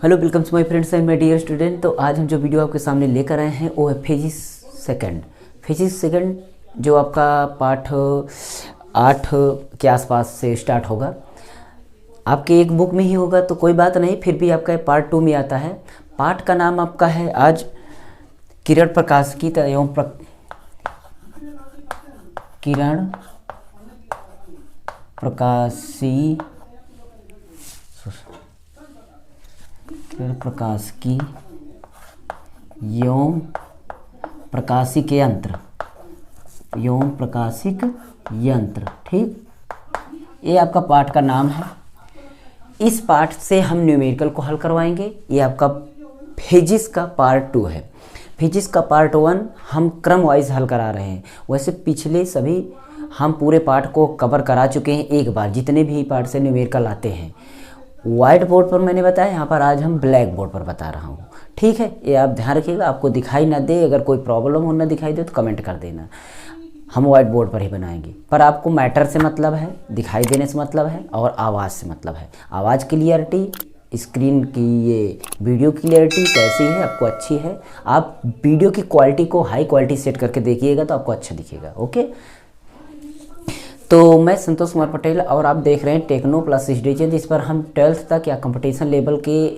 Hello, welcome to my friends and my dear student. तो आज हम जो वीडियो आपके सामने लेकर आए हैं वो है फिजिक्स सेकंड जो आपका पाठ 8 के आसपास से स्टार्ट होगा। आपके एक बुक में ही होगा तो कोई बात नहीं, फिर भी आपका पार्ट 2 में आता है। पाठ का नाम आपका है आज किरण प्रकाशिकी एवं किरण प्रकाशिकी एवं प्रकाशिक यंत्र। ठीक, ये आपका पाठ का नाम है। इस पाठ से हम न्यूमेरिकल को हल करवाएंगे। ये आपका फिजिक्स का पार्ट 2 है। फिजिक्स का पार्ट 1 हम क्रम वाइज हल करा रहे हैं। वैसे पिछले सभी हम पूरे पाठ को कवर करा चुके हैं एक बार, जितने भी पार्ट से न्यूमेरिकल आते हैं। वाइट बोर्ड पर मैंने बताया, यहाँ पर आज हम ब्लैक बोर्ड पर बता रहा हूँ। ठीक है, ये आप ध्यान रखिएगा, आपको दिखाई ना दे, अगर कोई प्रॉब्लम हो ना दिखाई दे तो कमेंट कर देना। हम वाइट बोर्ड पर ही बनाएंगे, पर आपको मैटर से मतलब है, दिखाई देने से मतलब है और आवाज़ से मतलब है। आवाज़ क्लियरिटी, स्क्रीन की ये वीडियो क्लियरिटी कैसी है, आपको अच्छी है। आप वीडियो की क्वालिटी को हाई क्वालिटी सेट करके देखिएगा तो आपको अच्छा दिखेगा। ओके, तो मैं संतोष कुमार पटेल और आप देख रहे हैं टेक्नो प्लस स्टडी। इस पर हम 12th तक या कंपटीशन लेवल के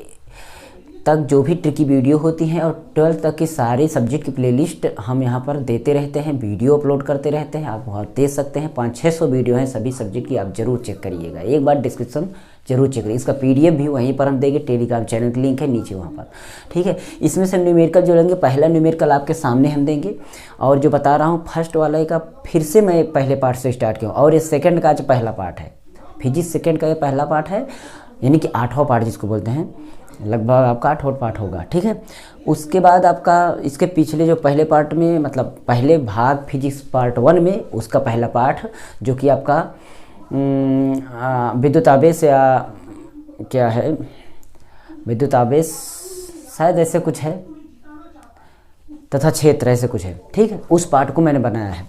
तक जो भी ट्रिकी वीडियो होती हैं और 12th तक की सारी सब्जेक्ट की प्लेलिस्ट हम यहाँ पर देते रहते हैं, वीडियो अपलोड करते रहते हैं। आप वहाँ देख सकते हैं, 500-600 वीडियो हैं सभी सब्जेक्ट की, आप जरूर चेक करिएगा। एक बार डिस्क्रिप्शन जरूर चेक करिए। इसका PDF भी वहीं पर हम देंगे, टेलीग्राम चैनल की लिंक है नीचे वहाँ पर। ठीक है, इसमें से न्यूमेरिकल जो लेंगे, पहला न्यूमेरिकल आपके सामने हम देंगे। और जो बता रहा हूँ फर्स्ट वाले का फिर से मैं पहले पार्ट से स्टार्ट किया हूँ, और ये सेकंड का जो पहला पार्ट है, फिजिक्स सेकंड का ये पहला पार्ट है, यानी कि 8वां पार्ट जिसको बोलते हैं, लगभग आपका 8वां पार्ट होगा। ठीक है, उसके बाद आपका इसके पिछले जो पहले पार्ट में, मतलब पहले भाग फिजिक्स पार्ट 1 में, उसका पहला पार्ट जो कि आपका विद्युत आवेश या क्या है, विद्युत आवेश शायद ऐसे कुछ है, तथा क्षेत्र ऐसे कुछ है। ठीक है, उस पार्ट को मैंने बनाया है।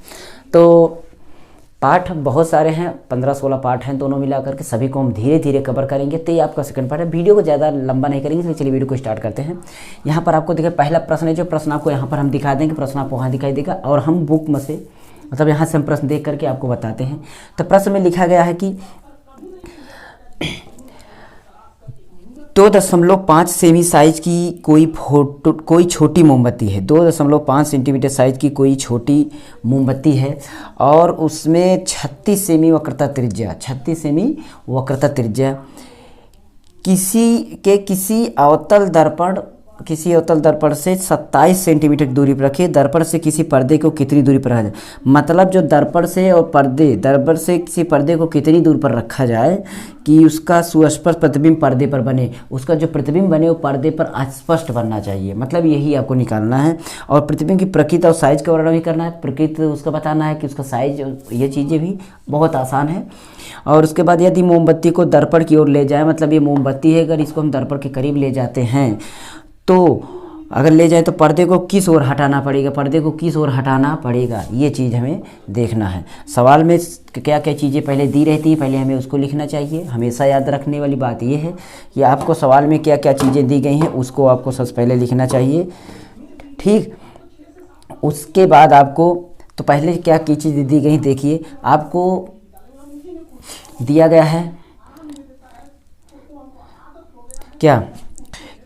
तो पार्ट बहुत सारे हैं, 15-16 पार्ट हैं दोनों मिलाकर के, सभी को हम धीरे धीरे कवर करेंगे। तो ये आपका सेकंड पार्ट है। वीडियो को ज़्यादा लंबा नहीं करेंगे, इसलिए चलिए वीडियो को स्टार्ट करते हैं। यहाँ पर आपको देखिए पहला प्रश्न है, जो प्रश्न आपको यहाँ पर हम दिखा देंगे, प्रश्न आपको वहाँ दिखाई देगा, और हम बुक में से मतलब यहाँ से हम प्रश्न देख करके आपको बताते हैं। तो प्रश्न में लिखा गया है कि 2.5 सेमी साइज की कोई छोटी मोमबत्ती है, 2.5 सेंटीमीटर साइज की कोई छोटी मोमबत्ती है, और उसमें 36 सेमी वक्रता त्रिज्या किसी अवतल दर्पण से 27 सेंटीमीटर की दूरी पर रखे। दर्पण से किसी पर्दे को कितनी दूरी पर रखा जाए, मतलब जो दर्पण से किसी पर्दे को कितनी दूर पर रखा जाए कि उसका सुस्पष्ट प्रतिबिंब पर्दे पर बने, उसका जो प्रतिबिंब बने वो पर्दे पर स्पष्ट बनना चाहिए। मतलब यही आपको निकालना है। और प्रतिबिंब की प्रकृति और साइज का वर्णन भी करना है, प्रकृति उसका बताना है कि उसका साइज, ये चीज़ें भी बहुत आसान है। और उसके बाद यदि मोमबत्ती को दर्पण की ओर ले जाए, मतलब ये मोमबत्ती है, अगर इसको हम दर्पण के करीब ले जाते हैं तो अगर ले जाए तो पर्दे को किस ओर हटाना पड़ेगा, ये चीज़ हमें देखना है। सवाल में क्या क्या चीज़ें पहले दी रहती हैं, पहले हमें उसको लिखना चाहिए। हमेशा याद रखने वाली बात ये है कि आपको सवाल में क्या क्या चीज़ें दी गई हैं उसको आपको सबसे पहले लिखना चाहिए। ठीक, उसके बाद आपको तो पहले क्या क्या चीज़ें दी गई, देखिए आपको दिया गया है क्या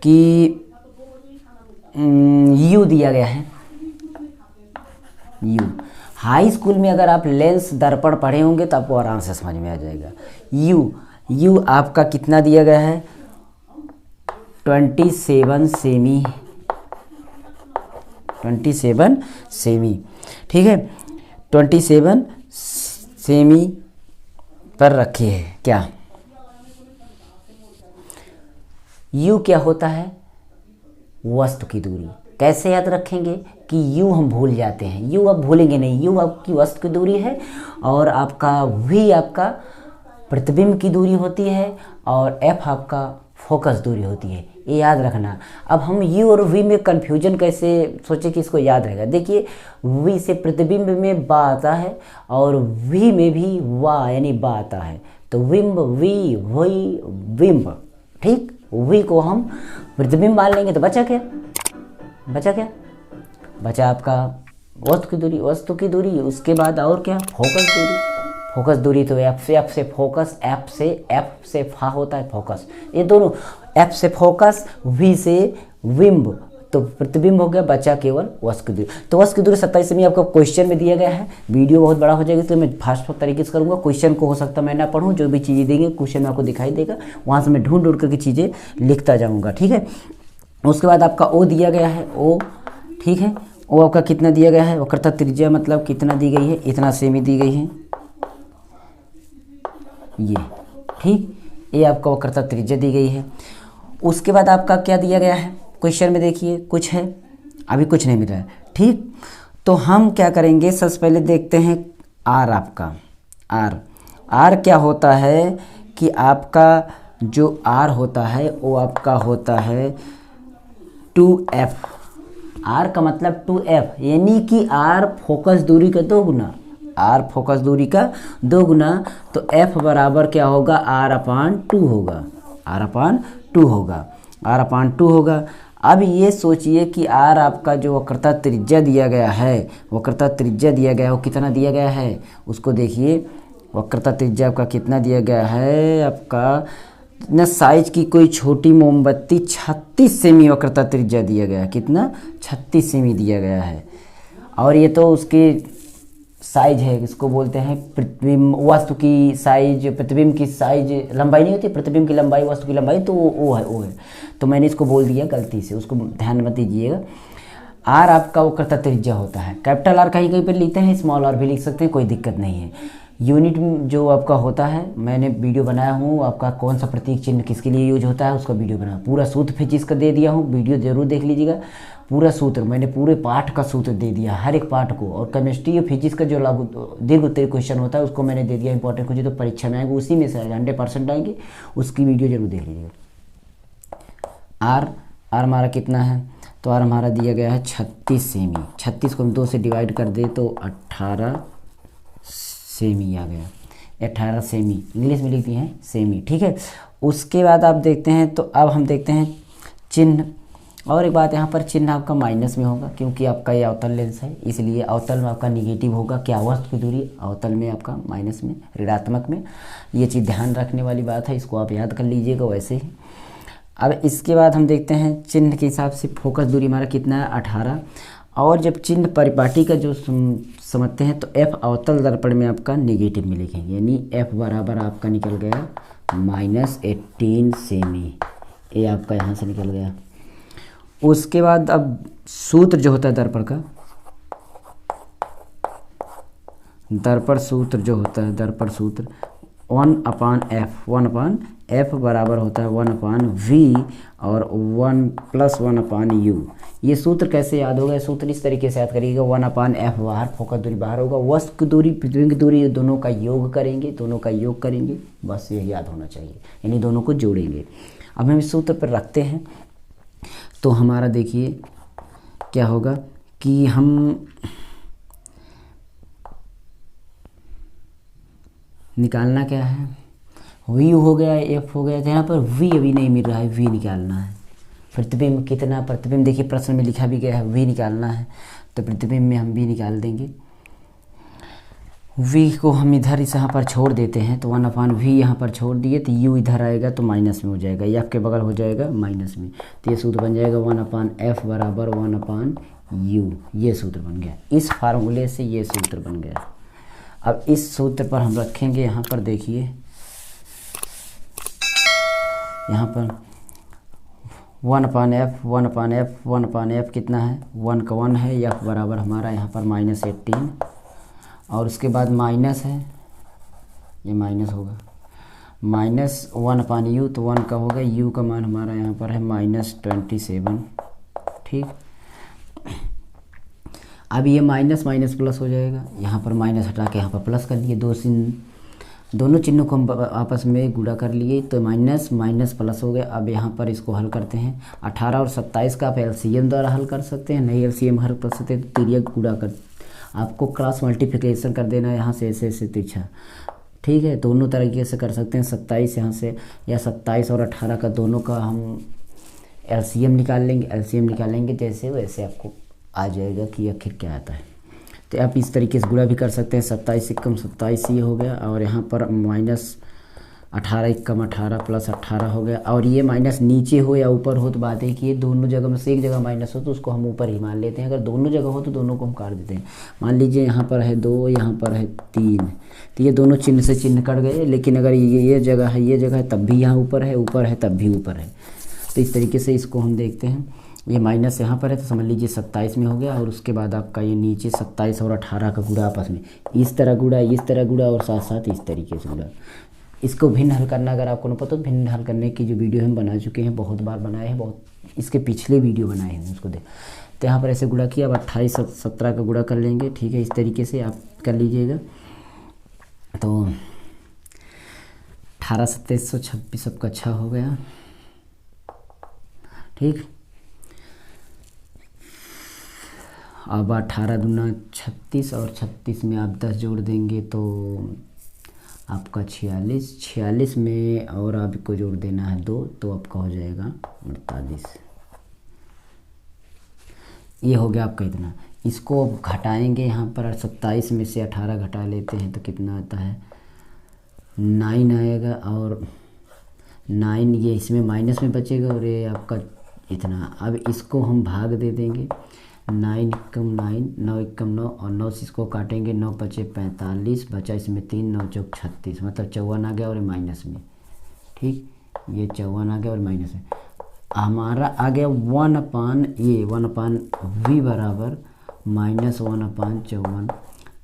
कि यू दिया गया है। यू हाई स्कूल में अगर आप लेंस दर्पण पढ़े होंगे तो आपको आराम से समझ में आ जाएगा। यू आपका कितना दिया गया है, 27 सेमी। ठीक है, 27 सेमी पर रखे है। क्या यू क्या होता है, वस्तु की दूरी। कैसे याद रखेंगे कि यू हम भूल जाते हैं, यू आप भूलेंगे नहीं, यू आपकी वस्तु की दूरी है, और आपका वी आपका प्रतिबिंब की दूरी होती है, और एफ आपका फोकस दूरी होती है। ये याद रखना। अब हम यू और वी में कन्फ्यूजन कैसे सोचे कि इसको याद रहेगा। देखिए, वी से प्रतिबिंब में बा आता है और वी में भी वा यानी बा आता है, तो विम्ब वी वही विम्ब, ठीक वी को हम प्रतिबिंब मान लेंगे। तो बचा क्या, बचा क्या, बचा आपका वस्तु की दूरी, उसके बाद और क्या, फोकस दूरी। फोकस दूरी तो एफ से फोकस, एफ से फा होता है फोकस, ये दोनों, एफ से फोकस, वी से बिंब, तो प्रतिबिंब हो गया, बचा केवल वस्तु की दूरी। तो वस्तु की दूरी 27 सेमी आपको क्वेश्चन में दिया गया है। वीडियो बहुत बड़ा हो जाएगा तो मैं फास्ट तरीके से करूँगा, क्वेश्चन को हो सकता है मैं ना पढ़ूँ, जो भी चीज़ें देंगे क्वेश्चन में आपको दिखाई देगा, वहाँ से मैं ढूंढ करके चीज़ें लिखता जाऊँगा, ठीक है। उसके बाद आपका ओ दिया गया है, ओ, ठीक है, ओ आपका कितना दिया गया है, वक्रता त्रिज्या मतलब कितना दी गई है, इतना सेमी दी गई है ये, ठीक, ये आपका वक्रता त्रिज्या दी गई है। उसके बाद आपका क्या दिया गया है क्वेश्चन में, देखिए कुछ है, अभी कुछ नहीं मिल रहा है, ठीक। तो हम क्या करेंगे, सबसे पहले देखते हैं आर, आपका आर क्या होता है कि आपका जो आर होता है वो आपका होता है 2f। आर का मतलब 2f, यानी कि आर फोकस दूरी का 2 गुना, आर फोकस दूरी का 2 गुना, तो f बराबर क्या होगा, r/2 होगा, r/2 होगा, r/2 होगा। अब ये सोचिए कि r आपका जो वक्रता त्रिज्या दिया गया है, वक्रता त्रिज्या दिया गया है वो कितना दिया गया है, उसको देखिए, वक्रता त्रिज्या आपका कितना दिया गया है, आपका न साइज की कोई छोटी मोमबत्ती 36 सेमी वक्रता त्रिज्या दिया गया है, कितना, 36 सेमी दिया गया है। और ये तो उसकी साइज है, इसको बोलते हैं प्रतिबिंब, वस्तु की साइज, प्रतिबिंब की साइज, लंबाई नहीं होती, प्रतिबिंब की लंबाई, वस्तु की लंबाई, तो वो है। तो मैंने इसको बोल दिया गलती से, उसको ध्यान मत दीजिएगा। आर आपका वक्रता त्रिज्या होता है, कैपिटल आर कहीं पर लिखते हैं, स्मॉल आर भी लिख सकते हैं, कोई दिक्कत नहीं है। यूनिट जो आपका होता है, मैंने वीडियो बनाया हूँ, आपका कौन सा प्रतीक चिन्ह किसके लिए यूज होता है उसका वीडियो बनाया, पूरा सूत्र फिजिक्स का दे दिया हूँ, वीडियो जरूर देख लीजिएगा। पूरा सूत्र मैंने पूरे पाठ का सूत्र दे दिया, हर एक पाठ को, और केमिस्ट्री और फिजिक्स का जो दीर्घ उत्तरीय क्वेश्चन होता है उसको मैंने दे दिया, इंपॉर्टेंट क्वेश्चन तो परीक्षा में आएंगे, उसी में से आएगा, 100% आएंगे, उसकी वीडियो जरूर देख लीजिएगा। आर हमारा कितना है, तो आर हमारा दिया गया है 36 सेमी, 36 को हम 2 से डिवाइड कर दे तो 18 सेमी आ गया, 18 सेमी, इंग्लिश में लिख दिए हैं सेमी, ठीक है। उसके बाद आप देखते हैं, तो अब हम देखते हैं चिन्ह, और एक बात, यहाँ पर चिन्ह आपका माइनस में होगा, क्योंकि आपका ये अवतल लेंस है, इसलिए अवतल में आपका निगेटिव होगा, क्या, वस्तु की दूरी, अवतल में आपका माइनस में, ऋणात्मक में, ये चीज़ ध्यान रखने वाली बात है, इसको आप याद कर लीजिएगा वैसे ही। अब इसके बाद हम देखते हैं चिन्ह के हिसाब से फोकस दूरी हमारा कितना है, 18, और जब चिन्ह परिपाटी का जो समझते हैं तो f अवतल दर्पण में आपका निगेटिव में लिखेंगे, यानी f बराबर आपका निकल गया -18 सेमी, ये आपका यहाँ से निकल गया। उसके बाद अब सूत्र जो होता है दर्पण का, दर्पण सूत्र जो होता है, दर्पण सूत्र 1/f, 1/f बराबर होता है 1/v और 1 + 1/u। ये सूत्र कैसे याद होगा, सूत्र इस तरीके से याद करिएगा, 1/f बाहर, फोकस दूरी बाहर होगा, वस्तु की दूरी, प्रतिबिंब की दूरी, दोनों का योग करेंगे, बस ये याद होना चाहिए, यानी दोनों को जोड़ेंगे। अब हम इस सूत्र पर रखते हैं, तो हमारा देखिए क्या होगा कि हम निकालना क्या है, v हो गया, f हो गया, तो यहाँ पर v अभी नहीं मिल रहा है, v निकालना है। प्रतिबिंब कितना, प्रतिबिंब देखिए प्रश्न में लिखा भी गया है, v निकालना है, तो प्रतिबिंब में हम v निकाल देंगे। v को हम इधर इस यहाँ पर छोड़ देते हैं, तो 1/v यहाँ पर छोड़ दिए, तो u इधर आएगा तो माइनस में हो जाएगा, f के बगल हो जाएगा माइनस में, तो ये सूत्र बन जाएगा 1/f बराबर 1/u, ये सूत्र बन गया, इस फार्मूले से ये सूत्र बन गया। अब इस सूत्र पर हम रखेंगे, यहाँ पर देखिए, यहाँ पर 1/f कितना है, 1 का 1 है, f बराबर हमारा यहाँ पर -18, और उसके बाद माइनस है, ये माइनस होगा, -1/u, तो 1 का होगा, u का मान हमारा यहाँ पर है -27, ठीक। अब ये माइनस प्लस हो जाएगा, यहाँ पर माइनस हटा के यहाँ पर प्लस कर लिए, दोनों चिन्हों को हम आपस में गुणा कर लिए, तो माइनस प्लस हो गया। अब यहाँ पर इसको हल करते हैं, 18 और 27 का आप एलसीएम द्वारा हल कर सकते हैं, नहीं एलसीएम हल कर सकते तो तिर्यक गुणा कर, आपको क्रॉस मल्टीप्लिकेशन कर देना है, यहाँ से ऐसे तिरछा, ठीक है, दोनों तरीके से कर सकते हैं। 27 यहाँ से या 27 और 18 का दोनों का हम एलसीएम निकालेंगे जैसे वैसे आपको आ जाएगा कि आखिर क्या आता है। तो आप इस तरीके से गुणा भी कर सकते हैं। 27 एकम 27 ये हो गया, और यहाँ पर माइनस 18 एकम 18 प्लस 18 हो गया। और ये माइनस नीचे हो या ऊपर हो तो बात है कि ये दोनों जगह में से एक जगह माइनस हो तो उसको हम ऊपर ही मान लेते हैं। अगर दोनों जगह हो तो दोनों को हम काट देते हैं। मान लीजिए यहाँ पर है 2, यहाँ पर है 3, तो ये दोनों चिन्ह से चिन्ह कट गए। लेकिन अगर ये जगह है, ये जगह है, तब भी यहाँ ऊपर है तब भी ऊपर है। तो इस तरीके से इसको हम देखते हैं। ये माइनस यहाँ पर है तो समझ लीजिए 27 में हो गया, और उसके बाद आपका ये नीचे 27 और 18 का गुणा आपस में इस तरह गुणा और साथ साथ इस तरीके से गुणा। इसको भिन्न हल करना अगर आपको न पता तो भिन्न हल करने की जो वीडियो हम बना चुके हैं, बहुत बार बनाए हैं, बहुत इसके पिछले वीडियो बनाए हैं, उसको देख। तो यहाँ पर ऐसे गुणा किया। अब 28 और 17 का गुणा कर लेंगे। ठीक है, इस तरीके से आप कर लीजिएगा। तो 18 27 126 सबका अच्छा हो गया। ठीक, अब 18 दूना 36 और 36 में आप 10 जोड़ देंगे तो आपका 46 में और आपको जोड़ देना है 2 तो आपका हो जाएगा 48। ये हो गया आपका इतना। इसको अब घटाएंगे। यहाँ पर 27 में से 18 घटा लेते हैं तो कितना आता है 9 आएगा, और 9 ये इसमें माइनस में बचेगा और ये आपका इतना। अब इसको हम भाग दे देंगे। 9 कम 9, 9 कम 9 और 9 से इसको काटेंगे। 9 बचे 45, बचा इसमें 3, 9 चौक 36, मतलब 54 आ गया और माइनस में। ठीक, ये 54 आ गया और माइनस में हमारा आ गया 1/v बराबर -1/54।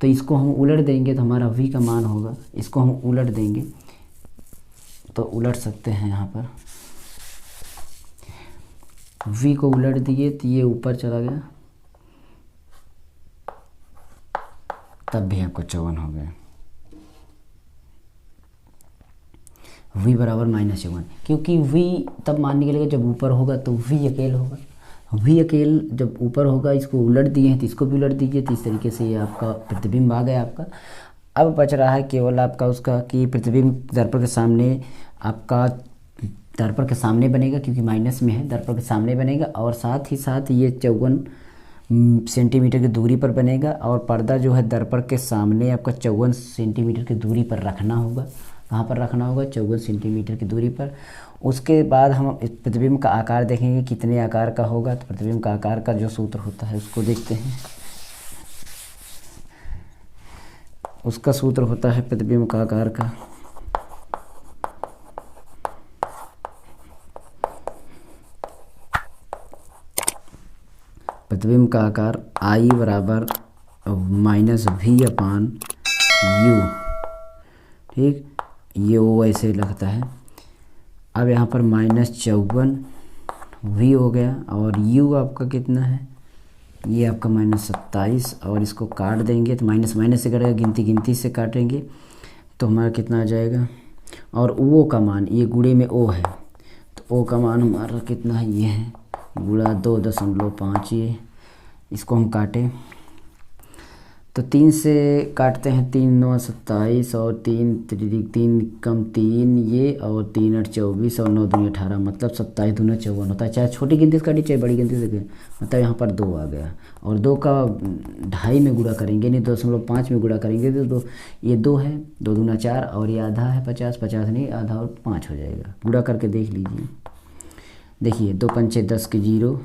तो इसको हम उलट देंगे तो हमारा v का मान होगा। इसको हम उलट देंगे तो उलट सकते हैं। यहाँ पर v को उलट दिए तो ये ऊपर चला गया, तब भी आपको 54 हो गया। v बराबर -54, क्योंकि v तब मानने के लिए जब ऊपर होगा तो v अकेल होगा। v अकेल जब ऊपर होगा, इसको उलट दिए हैं तो इसको भी उलट दीजिए। तो इस तरीके से ये आपका प्रतिबिंब आ गया आपका। अब बच रहा है केवल आपका उसका कि प्रतिबिंब दर्पण के सामने आपका दर्पण के सामने बनेगा, क्योंकि माइनस में है, दर्पण के सामने बनेगा। और साथ ही साथ ये 54 सेंटीमीटर की दूरी पर बनेगा। और पर्दा जो है दर्पण के सामने आपका 54 सेंटीमीटर की दूरी पर रखना होगा। कहाँ पर रखना होगा 54 सेंटीमीटर की दूरी पर। उसके बाद हम इस प्रतिबिंब का आकार देखेंगे कितने आकार का होगा। तो प्रतिबिंब का आकार का जो सूत्र होता है उसको देखते हैं। उसका सूत्र होता है प्रतिबिंब का आकार का प्रतिबिंब का आकार I बराबर -v/u। ठीक, ये वो ऐसे लगता है। अब यहाँ पर -54 v हो गया, और u आपका कितना है, ये आपका -27। और इसको काट देंगे तो माइनस माइनस से कटेगा, गिनती से काटेंगे तो हमारा कितना आ जाएगा। और ओ का मान, ये गुणे में ओ है तो ओ का मान हमारा कितना है, ये है गुणा 2.5। ये इसको हम काटें तो 3 से काटते हैं। 3 9 27 और 3 कम 3 ये, और 3 8 24 और 9 दूनी 18, मतलब 27 दूना 54 होता है। चाहे छोटी गिनती से काटिए चाहे बड़ी गिनती से काटिए, मतलब यहाँ पर 2 आ गया। और 2 का 2.5 में गुणा करेंगे, नहीं 2.5 में गुणा करेंगे तो 2, ये 2 है, 2 दूना 4 और ये आधा है 50, 50 नहीं आधा और 5 हो जाएगा। गुणा करके देख लीजिए। देखिए 2 पंचे 10 के 0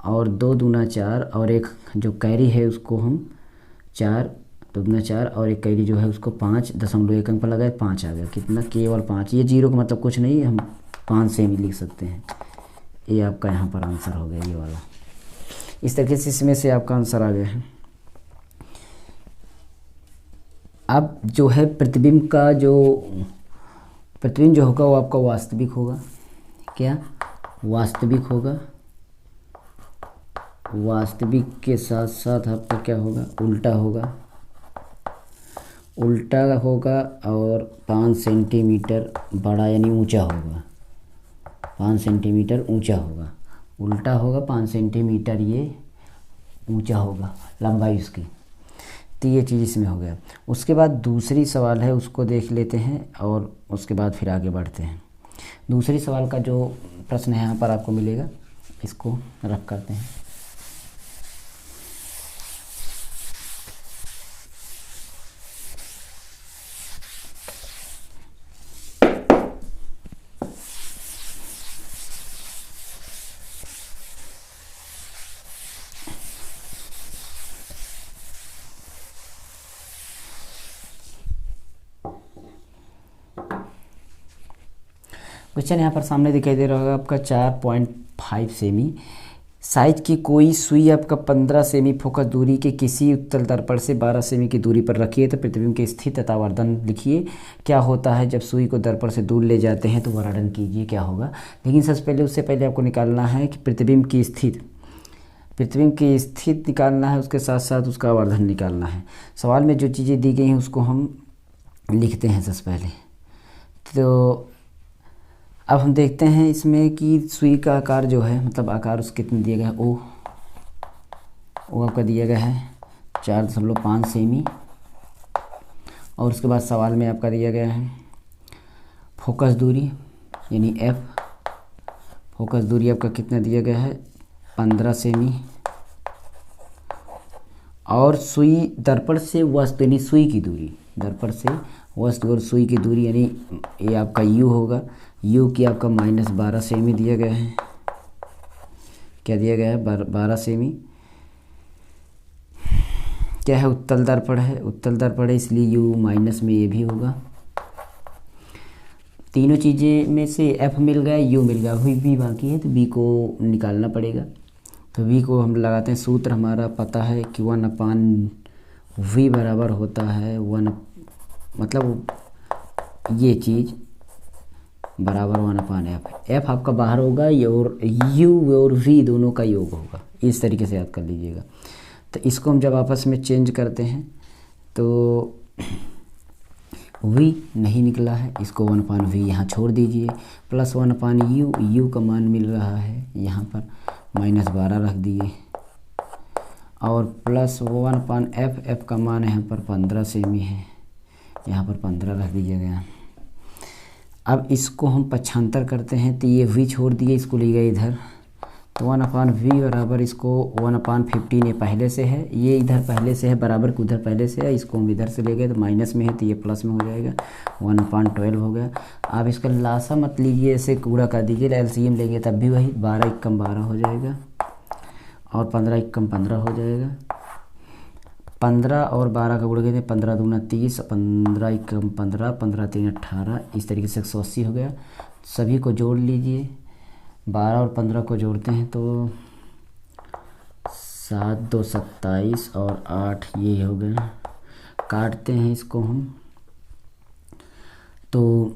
और 2 दूना 4 और एक जो कैरी है उसको हम 4, 2 दूना 4 और एक कैरी जो है उसको 5.1 अंक पर लगाए, 5 आ गया। कितना, केवल 5। ये 0 का मतलब कुछ नहीं, हम 5 से भी लिख सकते हैं। ये आपका यहाँ पर आंसर हो गया, ये वाला। इस तरीके से इसमें से आपका आंसर आ गया है। अब जो है प्रतिबिंब जो होगा वो आपका वास्तविक होगा। क्या वास्तविक होगा, वास्तविक के साथ साथ आपका क्या होगा, उल्टा होगा और 5 सेंटीमीटर बड़ा यानी ऊंचा होगा। 5 सेंटीमीटर ऊंचा होगा, उल्टा होगा 5 सेंटीमीटर ये ऊंचा होगा लंबाई उसकी। तो ये चीज़ इसमें हो गया। उसके बाद दूसरी सवाल है, उसको देख लेते हैं और उसके बाद फिर आगे बढ़ते हैं। दूसरी सवाल का जो प्रश्न है यहाँ पर आपको मिलेगा, इसको रख करते हैं। क्वेश्चन यहाँ पर सामने दिखाई दे रहा होगा आपका 4.5 सेमी साइज की कोई सुई आपका 15 सेमी फोकस दूरी के किसी उत्तल दर्पण से 12 सेमी की दूरी पर रखिए तो प्रतिबिंब के स्थित तथा आवर्धन लिखिए। क्या होता है जब सुई को दर्पण से दूर ले जाते हैं तो वर्णन कीजिए क्या होगा। लेकिन सबसे पहले उससे पहले आपको निकालना है कि प्रतिबिंब की स्थिति निकालना है, उसके साथ साथ उसका आवर्धन निकालना है। सवाल में जो चीज़ें दी गई हैं उसको हम लिखते हैं सबसे पहले। तो अब हम देखते हैं इसमें कि सुई का आकार जो है, मतलब आकार उसका कितना दिया गया है, ओ आपका दिया गया है 4.5 सेमी। और उसके बाद सवाल में आपका दिया गया है फोकस दूरी यानी एफ, फोकस दूरी आपका कितना दिया गया है 15 सेमी। और सुई दर्पण से वस्तु यानी सुई की दूरी, दर्पण से वस्तु और सुई की दूरी यानी ये आपका यू होगा, यू की आपका -12 सेमी दिया गया है। क्या दिया गया है 12 सेमी। क्या है उत्तल दर्पण है, उत्तल दर्पण है इसलिए यू माइनस में ये भी होगा। तीनों चीज़ें में से एफ मिल गया, यू मिल गया, भी बाकी है तो बी को निकालना पड़ेगा। तो वी को हम लगाते हैं, सूत्र हमारा पता है कि 1/v बराबर होता है 1, मतलब ये चीज़ बराबर 1/f। एफ आपका बाहर होगा और यू और वी दोनों का योग होगा, इस तरीके से याद कर लीजिएगा। तो इसको हम जब आपस में चेंज करते हैं तो v नहीं निकला है, इसको 1/v यहाँ छोड़ दीजिए, प्लस 1/u, u का मान मिल रहा है यहाँ पर -12 रख दिए, और प्लस 1/f, f का मान यहाँ पर 15 सेमी है, यहाँ पर 15 रख दीजिए गया। अब इसको हम पक्षांतर करते हैं तो ये v छोड़ दिए, इसको ले गए इधर, तो 1/v बराबर इसको 1/15 ये पहले से है, ये इधर पहले से है, बराबर को उधर पहले से है, इसको हम इधर से ले गए तो माइनस में है तो ये प्लस में हो जाएगा, 1/12 हो गया। आप इसका लासा मत लीजिए, ऐसे कूड़ा कर दीजिए, एलसीएम लेंगे तब भी वही 12 × 12 हो जाएगा और 15 × 15 हो जाएगा। 15 और 12 का गुणा करें 15 दूना 30, 15 × 15, 15 3 18, इस तरीके से 180 हो गया। सभी को जोड़ लीजिए, 12 और 15 को जोड़ते हैं तो 7 2 27 और 8 ये हो गया। काटते हैं इसको हम तो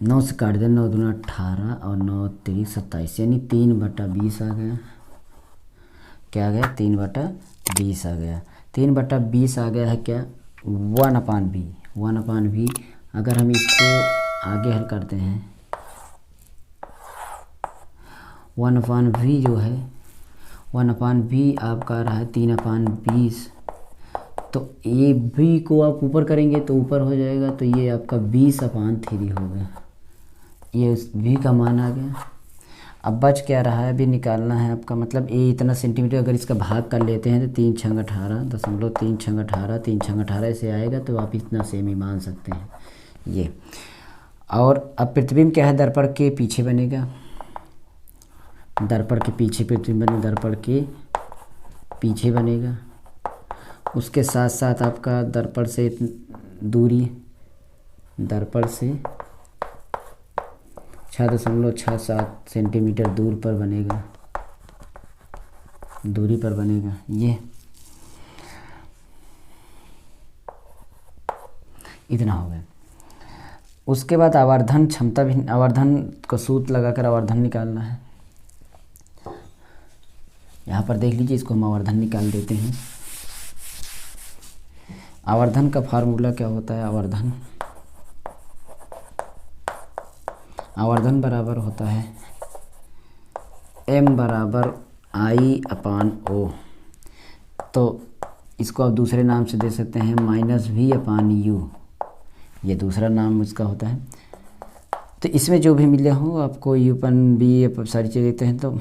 9 से काट दें, 9 दूना 18 और 9 3 27 यानी 3/20 आ गया। क्या आ गया 3/20 आ गया। 3/20 आ गया है क्या 1/v, 1/v। अगर हम इसको आगे हल करते हैं 1/v जो है 1/v आपका आ रहा है 3/20, तो ये v को आप ऊपर करेंगे तो ऊपर हो जाएगा, तो ये आपका 20/3 हो गया, ये v का मान आ गया। अब बच क्या रहा है, अभी निकालना है आपका, मतलब ये इतना सेंटीमीटर अगर इसका भाग कर लेते हैं तो 3 × 18 3 × 18 3 × 18 से आएगा, तो आप इतना सेमी मान सकते हैं ये। और अब प्रतिबिंब क्या है दर्पण के पीछे बनेगा, दर्पण के पीछे प्रतिबिंब बने, दर्पण के पीछे बनेगा। उसके साथ साथ आपका दर्पण से दूरी, दर्पण से 6.67 सेंटीमीटर दूर पर बनेगा, दूरी पर बनेगा ये, इतना हो गया। उसके बाद आवर्धन क्षमता भी, आवर्धन का सूत्र लगाकर आवर्धन निकालना है। यहाँ पर देख लीजिए, इसको हम आवर्धन निकाल देते हैं। आवर्धन का फार्मूला क्या होता है, आवर्धन बराबर होता है m = I/O। तो इसको आप दूसरे नाम से दे सकते हैं -v/u, ये दूसरा नाम इसका होता है। तो इसमें जो भी मिले हो आपको u/v सारी चीज़ देते हैं तो,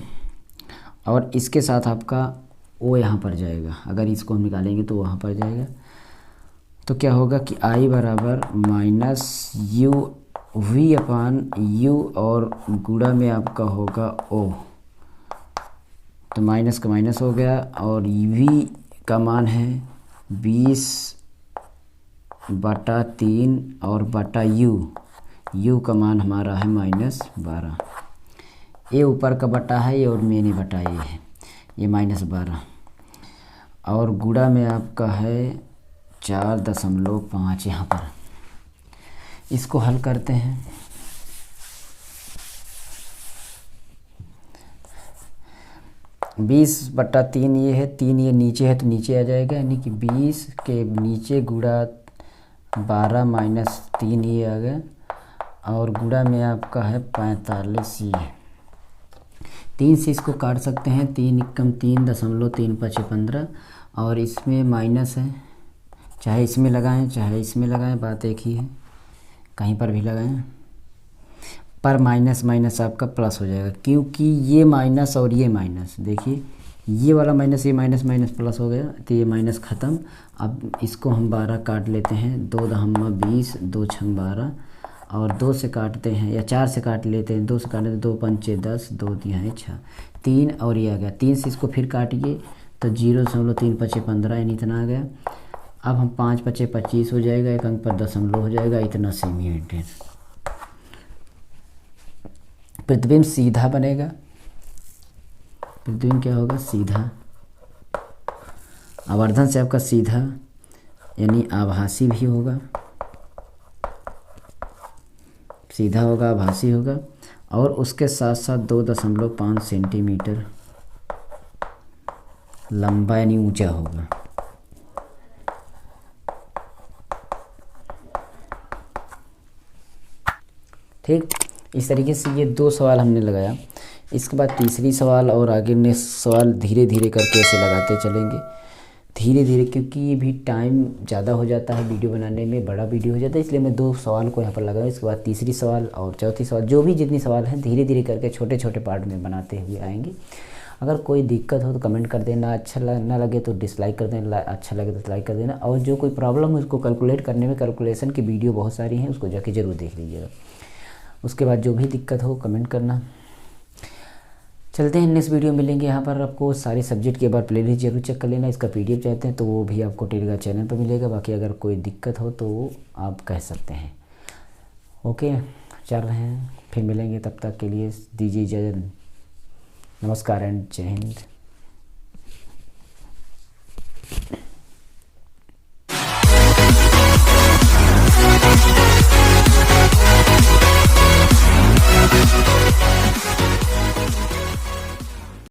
और इसके साथ आपका o यहाँ पर जाएगा, अगर इसको हम निकालेंगे तो वहाँ पर जाएगा। तो क्या होगा कि i बराबर -u/v/u और गुणा में आपका होगा o, तो माइनस का माइनस हो गया, और v का मान है 20/3 और बटा u का मान हमारा है -12। ये ऊपर का बटा है ये, और मैंने बटा ये है, ये -12, और गुणा में आपका है 4.5 यहाँ पर। इसको हल करते हैं। बीस बटा 3 ये है, 3 ये नीचे है तो नीचे आ जाएगा, यानी कि 20 के नीचे गुणा 12 माइनस 3 ये आ गया, और गुणा में आपका है 45 ये। 3 से इसको काट सकते हैं, 3 कम 3.3 और इसमें माइनस है, चाहे इसमें लगाएं चाहे इसमें लगाएं बात एक ही है, कहीं पर भी लगाएं, पर माइनस माइनस आपका प्लस हो जाएगा, क्योंकि ये माइनस और ये माइनस, देखिए ये वाला माइनस ये माइनस माइनस प्लस हो गया, तो ये माइनस ख़त्म। अब इसको हम 12 काट लेते हैं, 2 दहम्मा 20, 2 छंग 12, और 2 से काटते हैं या 4 से काट लेते हैं, 2 से काटते हैं, 2 पंचे 10, 2 तिहाई 6, 3 और ये आ गया, 3 से इसको फिर काटिए तो 0.3 पचे 15 यानी इतना आ गया। अब हम 5 पचे 25 हो जाएगा, एक अंक पर दशमलव हो जाएगा, इतना सेमी। प्रतिबिंब सीधा बनेगा, प्रतिबिंब क्या होगा सीधा, आवर्धन से आपका सीधा यानी आभासी भी होगा, सीधा होगा आभासी होगा, और उसके साथ साथ 2.5 सेंटीमीटर लंबा यानी ऊंचा होगा। ठीक, इस तरीके से ये 2 सवाल हमने लगाया। इसके बाद तीसरी सवाल और आगे नेक्स्ट सवाल धीरे धीरे करके ऐसे लगाते चलेंगे, धीरे धीरे, क्योंकि ये भी टाइम ज़्यादा हो जाता है वीडियो बनाने में, बड़ा वीडियो हो जाता है, इसलिए मैं 2 सवाल को यहाँ पर लगाया। इसके बाद तीसरी सवाल और चौथी सवाल, जो भी जितनी सवाल हैं धीरे धीरे करके छोटे छोटे पार्ट में बनाते हुए आएंगे। अगर कोई दिक्कत हो तो कमेंट कर देना, अच्छा ना लगे तो डिसलाइक कर देना, अच्छा लगे तो लाइक कर देना, और जो कोई प्रॉब्लम है उसको कैलकुलेट करने में, कैलकुलेशन की वीडियो बहुत सारी हैं, उसको जाके ज़रूर देख लीजिएगा। उसके बाद जो भी दिक्कत हो कमेंट करना। चलते हैं नेक्स्ट वीडियो मिलेंगे। यहाँ पर आपको सारे सब्जेक्ट के बाद प्लेलिस्ट जरूर चेक कर लेना, इसका PDF चाहते हैं तो वो भी आपको टेलीग्राम चैनल पर मिलेगा। बाकी अगर कोई दिक्कत हो तो वो आप कह सकते हैं। ओके, चल रहे हैं, फिर मिलेंगे, तब तक के लिए दीजिए इजाज़त। नमस्कार एंड जय हिंद।